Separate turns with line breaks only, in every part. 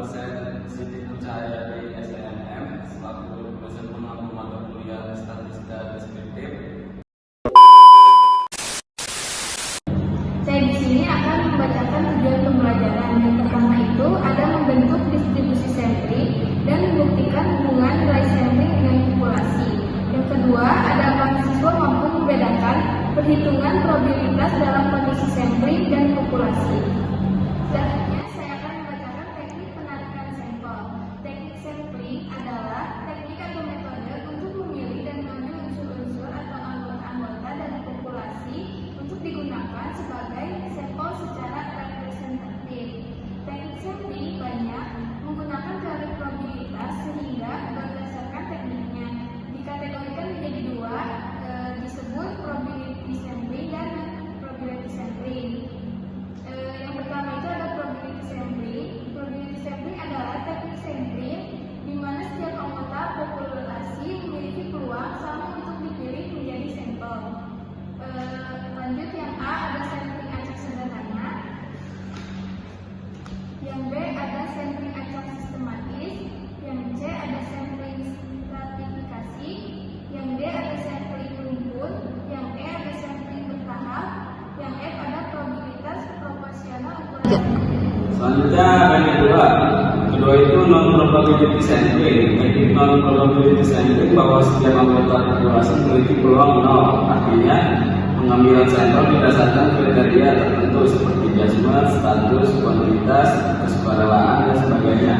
dosen Siti Percaya dari SNM selaku dosen pengampu mata kuliah statistika deskriptif.
Saya di sini akan membacakan tujuan pembelajaran. Yang pertama itu ada membentuk distribusi sampling dan membuktikan hubungan nilai sampling dengan populasi. Yang kedua ada mahasiswa mampu membedakan perhitungan probabilitas dalam kondisi sampling dan populasi. Selanjutnya saya akan membacakan teknik penarikan sampel. Teknik sampling adalah teknik atau metode untuk memilih dan mengambil unsur-unsur atau anggota-anggota dari populasi untuk digunakan sebagai sampel secara representatif. Teknik sampling banyak menggunakan teori probabilitas sehingga berdasarkan tekniknya dikategorikan menjadi dua, disebut probability sampling dan probability sampling. Yang pertama itu ada probability sampling. Probability sampling adalah teknik sampling di mana setiap anggota populasi memiliki peluang sama untuk dipilih menjadi sampel. Lanjut yang A ada sampling acak sederhana, yang B ada sampling acak sistematis, yang C ada sampling stratifikasi, yang D ada sampling rumpun, yang E ada sampling bertahap, yang F ada probabilitas proporsional ukuran.
Selanjutnya yang kedua itu non probability sampling. Teknik non probability sampling bahwa setiap anggota populasi memiliki peluang 0, artinya pengambilan sampel berdasarkan kriteria tertentu seperti judgement, status, kuantitas, kesukarelaan dan sebagainya.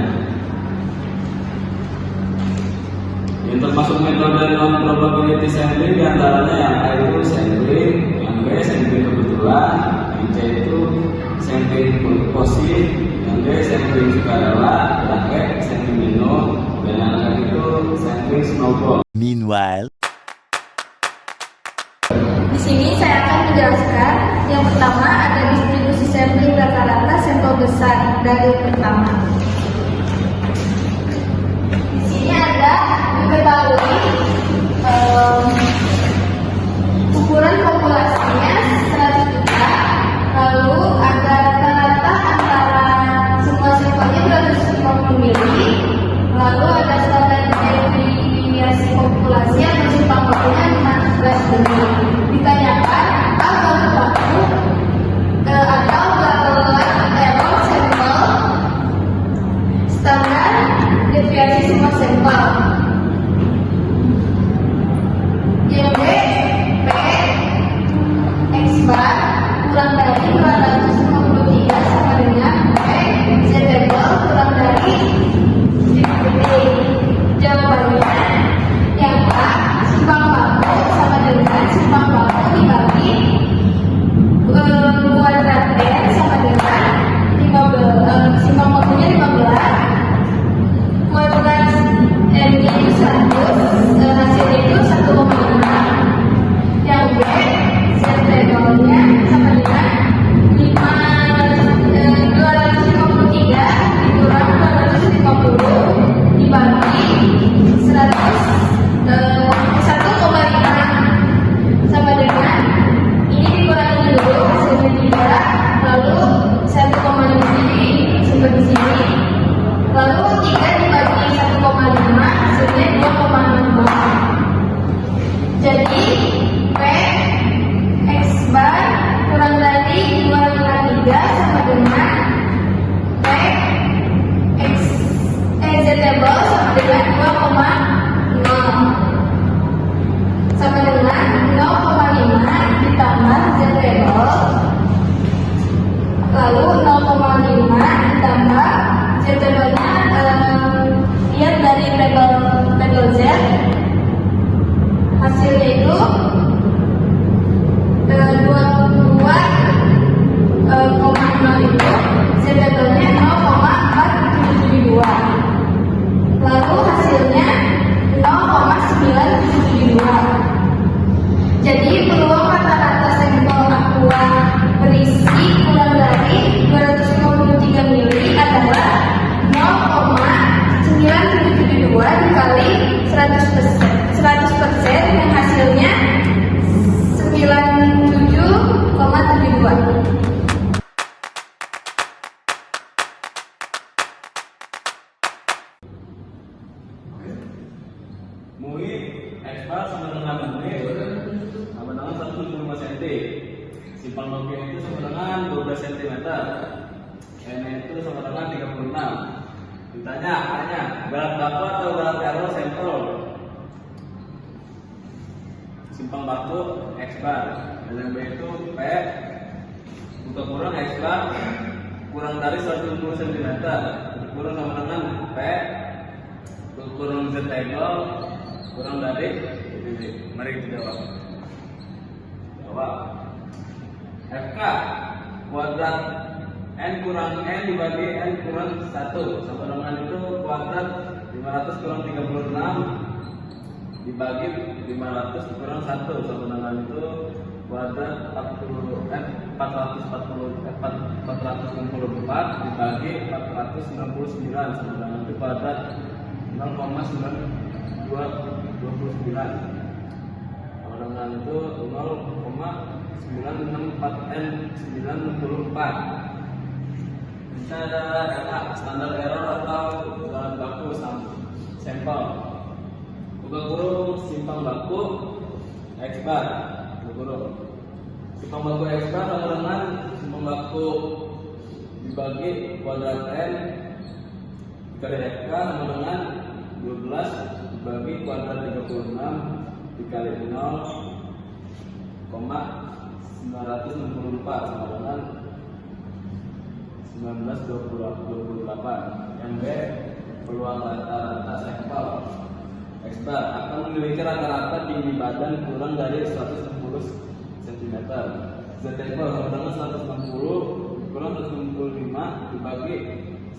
Yang termasuk metode non probability sampling diantaranya yang A itu sampling, yang B sampling kebetulan, yang C itu sampling positif, yang D sampling sukarela, yang E sampling minum, dan yang F itu sampling snowball.
Meanwhile,
Di sini saya akan menjelaskan yang pertama ada distribusi sampling rata-rata sampel besar dari pertama. Di sini ada diketahui ukuran populasinya 100 juta, lalu ada rata-rata antara semua sampelnya 250 mili, lalu ada standar deviasi populasi atau simpang waktunya 15 mili. Ditanyakan apa waktu atau lateral error sampel standar deviasi semua sampel. Yang B, P X bar kurang dari 253 sama dengan P Z table kurang dari DPT. Jawabannya yang A, simpang waktu sama dengan simpang waktu dibagi kuadrat N sama dengan 15, simpang waktunya 15, kuadrat N itu 100, hasilnya itu 1,5. Yang B, Z table-nya sama dengan 253 dikurang 250 dibagi 1,5 sama dengan ini dikurangi dulu hasilnya 3, lalu 1,5 ini simpan di sini, lalu 3 dibagi 1,5 hasilnya 2,6. Jadi P X bar kurang dari 253 sama dengan P X Z table sama dengan 2,0 sama dengan 0,5 ditambah Z table, lalu 0,5 ditambah Z table-nya lihat dari tabel Z, hasilnya itu 22,0 itu Z table-nya 0,472,
X bar sama dengan B sama dengan 165 cm. Simpang baku itu sama dengan 12 cm. N itu sama dengan 36. Ditanya A-nya, berat baku atau berat error sampel? Simpang baku X bar. LMB itu P buka kurang X bar kurang dari 120 cm. Kurang sama dengan P kurang Z table kurang dari ini. Mari kita jawab. FK kuadrat N kurang N dibagi N kurang 1 sama dengan itu kuadrat 500 kurang 36 dibagi 500 kurang 1 sama dengan itu kuadrat 464 dibagi 499 sama dengan itu kuadrat 0,929 sama dengan itu 0,964. Bisa ada standar error atau berat baku sampel. Buka kurung simpang baku X bar. Buka kurung simpang baku X bar sama dengan simpang baku dibagi kuadrat N dikali FK sama dengan 12 dibagi kuadrat 36 dikali 0,964 sama dengan 1928. Yang B peluang rata-rata sampel X bar akan memiliki rata-rata tinggi badan kurang dari 160 cm. Z table sama dengan 160 kurang 165 dibagi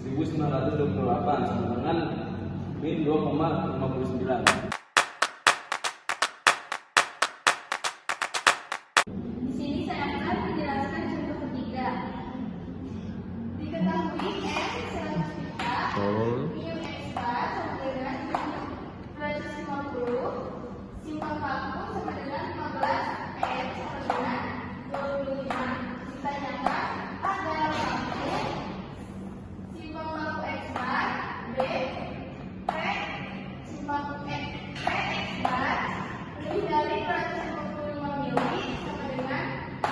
1928 sama dengan min 2,59.
Di sini saya akan menjelaskan contoh ketiga. Diketahui N 100 juta, mu X bar sama dengan 250, simpang baku sama dengan 15, N sama dengan 25. Ditanyakan adalah baku simpang baku X bar, B, P, simpang X bar lebih dari 255 mili sama dengan P,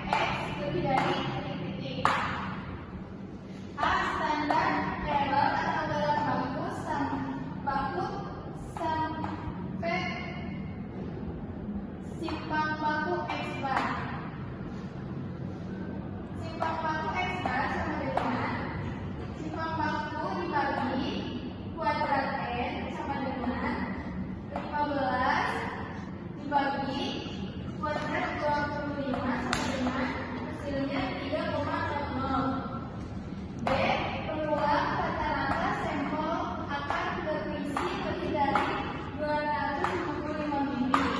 X lebih dari titik-titik. A. Standar error atau berat baku sampai simpang baku X bar. Simpang baku X bar sama dengan simpang baku dibagi kuadrat N sama dengan 15 dibagi kuadrat 25 sama dengan hasilnya 3,00. B. Peluang rata-rata sampel akan berisi lebih dari 255 mili.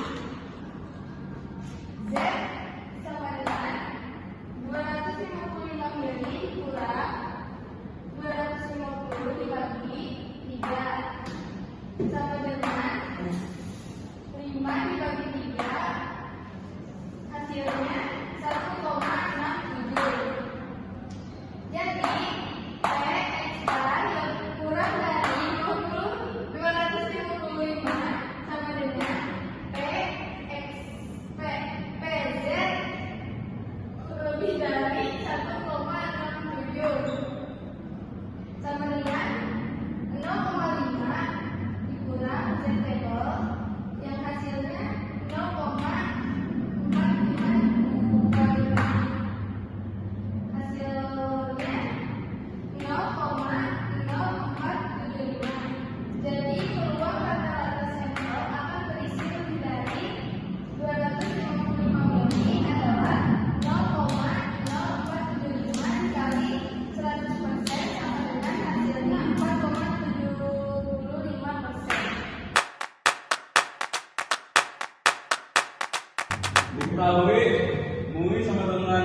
Z sama dengan 255 mili kurang 250 dibagi 3 sama dengan 5 dibagi 3 hasilnya 1,67. Jadi P X bar kurang dari 255 sama dengan PZ lebih dari 1,67 sama dengan 0,5 dikurang Z table yang hasilnya 0,455. Hasilnya 0,0475. Jadi peluang rata-rata sampel akan berisi lebih dari 255 mili adalah 0,0475 dikali 100% sama dengan hasilnya 4,75%.
Diketahui MUI sama dengan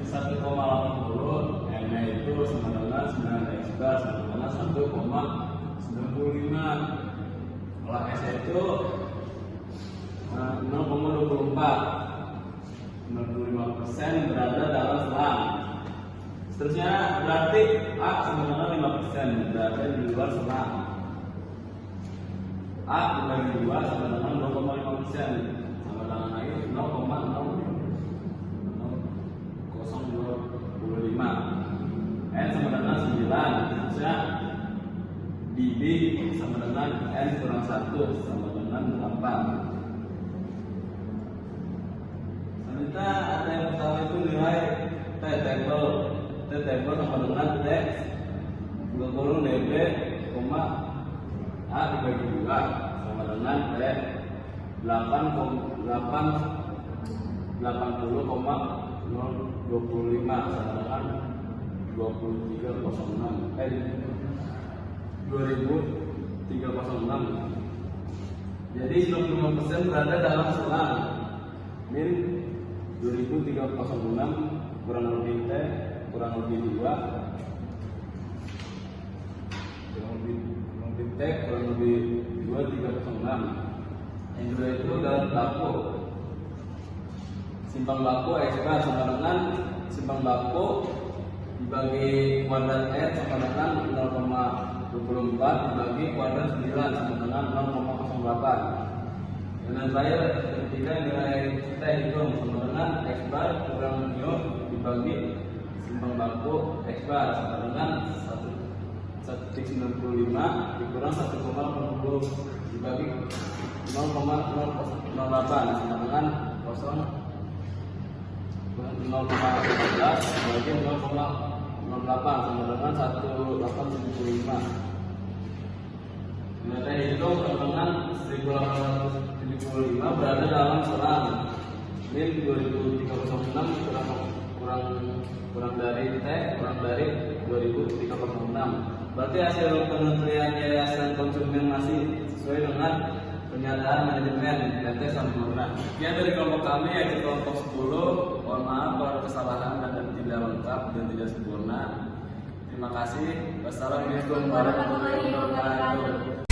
1,80, N itu sama dengan 9 X bar sama dengan 1,95. Kalau S itu 0,24 berada dalam selang. Seterusnya berarti A sama dengan 5% berada di luar selang. A dibagi 2 sama dengan 2,5%, sama dengan air 0,025. N sama dengan 9, bisa DB sama dengan N kurang 1 sama dengan 8. Selanjutnya ada yang pertama itu nilai T table sama dengan T kurung DB, A dibagi 2 sama dengan T 80,025 sama dengan 2306. Jadi 95% berada dalam selang. Min 2306 kurang lebih T kurang lebih 2 T kurang lebih 2306. Yang kedua itu dalam baku. Simpang baku X bar sama dengan simpang baku dibagi kuadrat N sama dengan 0,24 dibagi kuadrat 9 sama dengan 0,08. Dan terakhir ketiga nilai T itu sama dengan X bar kurang mu dibagi simpang baku X bar sama dengan 1,95 dikurang 1,80 dibagi 0,008 sama dengan 0,15 dibagi 0,08 sama dengan 1,875. Nilai itu dengan 1875 berada dalam selang. Min 2306 kurang dari T kurang dari 2306. Berarti hasil penelitian Yayasan Konsumen masih sesuai dengan pernyataan manajemen PT sempurna. Sekian dari kelompok kami yaitu kelompok 10. Mohon maaf kalau ada kesalahan dan tidak lengkap dan tidak sempurna. Terima kasih. Wassalamualaikum warahmatullahi wabarakatuh.